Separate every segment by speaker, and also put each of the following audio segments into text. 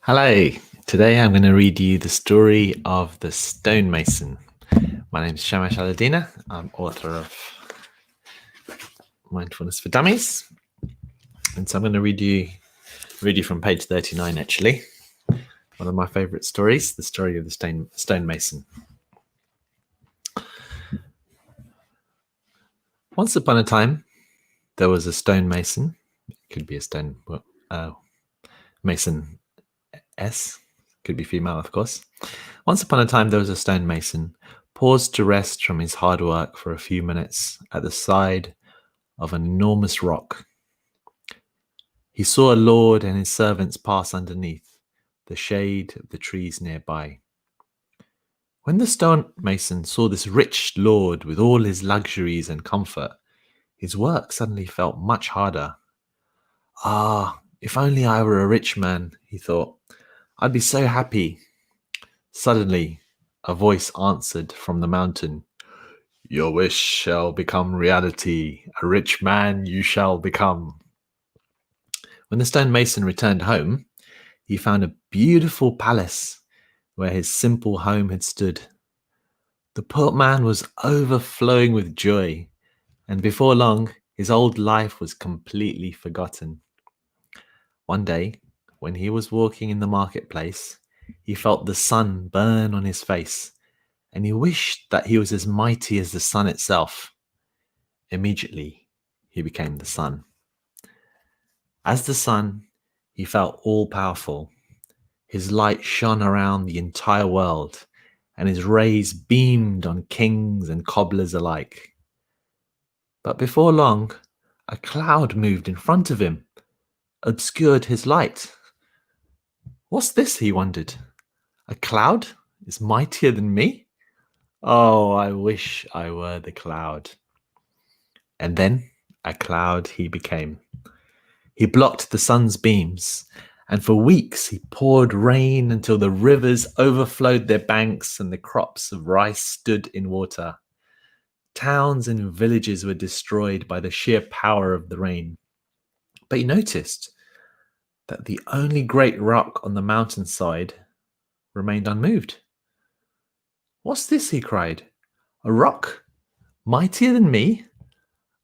Speaker 1: Hello, today I'm going to read you the story of the Stonemason. My name is Shamash Aladina. I'm author of Mindfulness for Dummies. And so I'm going to read you from page 39 actually. One of my favorite stories, the story of the Stonemason. Once upon a time, there was a stonemason. It could be a mason S, could be female, of course. Once upon a time, there was a stonemason, paused to rest from his hard work for a few minutes at the side of an enormous rock. He saw a lord and his servants pass underneath the shade of the trees nearby. When the stonemason saw this rich lord with all his luxuries and comfort, his work suddenly felt much harder. Ah, if only I were a rich man, he thought. I'd be so happy. Suddenly, a voice answered from the mountain. Your wish shall become reality. A rich man you shall become. When the stonemason returned home, he found a beautiful palace where his simple home had stood. The poor man was overflowing with joy, and before long, his old life was completely forgotten. One day, when he was walking in the marketplace, he felt the sun burn on his face, and he wished that he was as mighty as the sun itself. Immediately, he became the sun. As the sun, he felt all-powerful. His light shone around the entire world, and his rays beamed on kings and cobblers alike. But before long, a cloud moved in front of him, obscured his light. What's this, he wondered. A cloud is mightier than me? Oh, I wish I were the cloud. And then a cloud he became. He blocked the sun's beams, and for weeks he poured rain until the rivers overflowed their banks and the crops of rice stood in water. Towns and villages were destroyed by the sheer power of the rain. But he noticed that the only great rock on the mountainside remained unmoved. What's this? He cried. A rock? Mightier than me?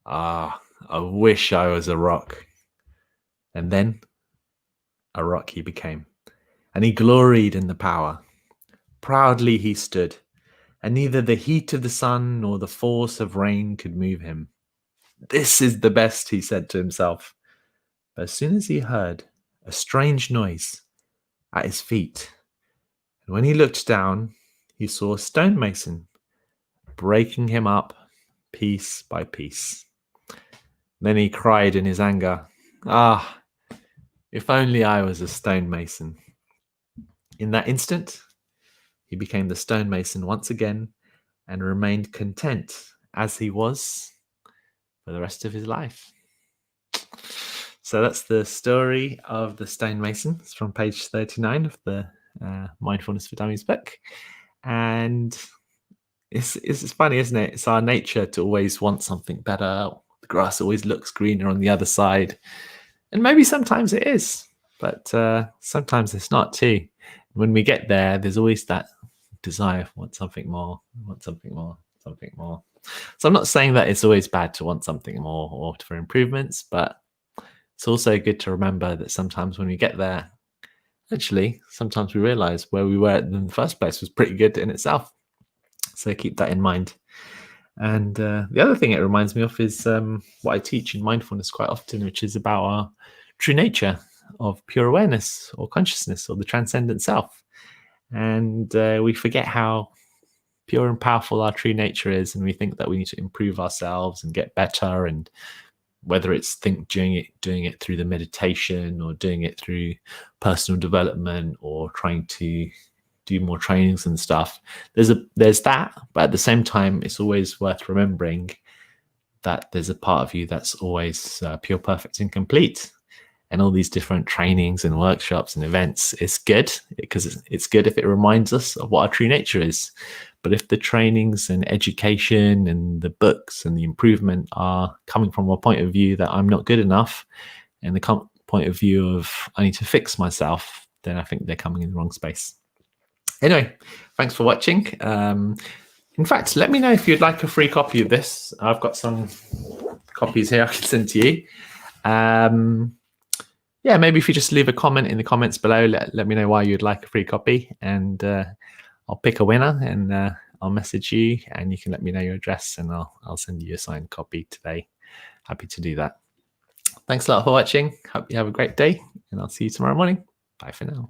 Speaker 1: Ah, I wish I was a rock. And then a rock he became, and he gloried in the power. Proudly he stood, and neither the heat of the sun nor the force of rain could move him. This is the best, he said to himself. But as soon as he heard a strange noise at his feet, and when he looked down, he saw a stonemason breaking him up piece by piece. Then he cried in his anger, Ah, if only I was a stonemason. In that instant, he became the stonemason once again and remained content as he was for the rest of his life. So that's the story of the stonemason. It's from page 39 of the Mindfulness for Dummies book. And it's funny, isn't it? It's our nature to always want something better. The grass always looks greener on the other side. And maybe sometimes it is, but sometimes it's not too. When we get there, there's always that desire, want something more, want something more, something more. So I'm not saying that it's always bad to want something more or for improvements, but it's also good to remember that sometimes when we get there, actually, sometimes we realize where we were in the first place was pretty good in itself. So keep that in mind. And the other thing it reminds me of is what I teach in mindfulness quite often, which is about our true nature of pure awareness or consciousness or the transcendent self. And we forget how pure and powerful our true nature is, and we think that we need to improve ourselves and get better, and whether it's doing it through the meditation or doing it through personal development or trying to do more trainings and stuff, there's that, but at the same time it's always worth remembering that there's a part of you that's always pure, perfect, and complete. And all these different trainings and workshops and events, it's good because it's good if it reminds us of what our true nature is. But if the trainings and education and the books and the improvement are coming from a point of view that I'm not good enough, and the point of view of I need to fix myself, then I think they're coming in the wrong space. Anyway, thanks for watching. In fact, let me know if you'd like a free copy of this. I've got some copies here I can send to you. Yeah, maybe if you just leave a comment in the comments below, let me know why you'd like a free copy, and I'll pick a winner, and I'll message you, and you can let me know your address, and I'll send you a signed copy today. Happy to do that. Thanks a lot for watching. Hope you have a great day, and I'll see you tomorrow morning. Bye for now.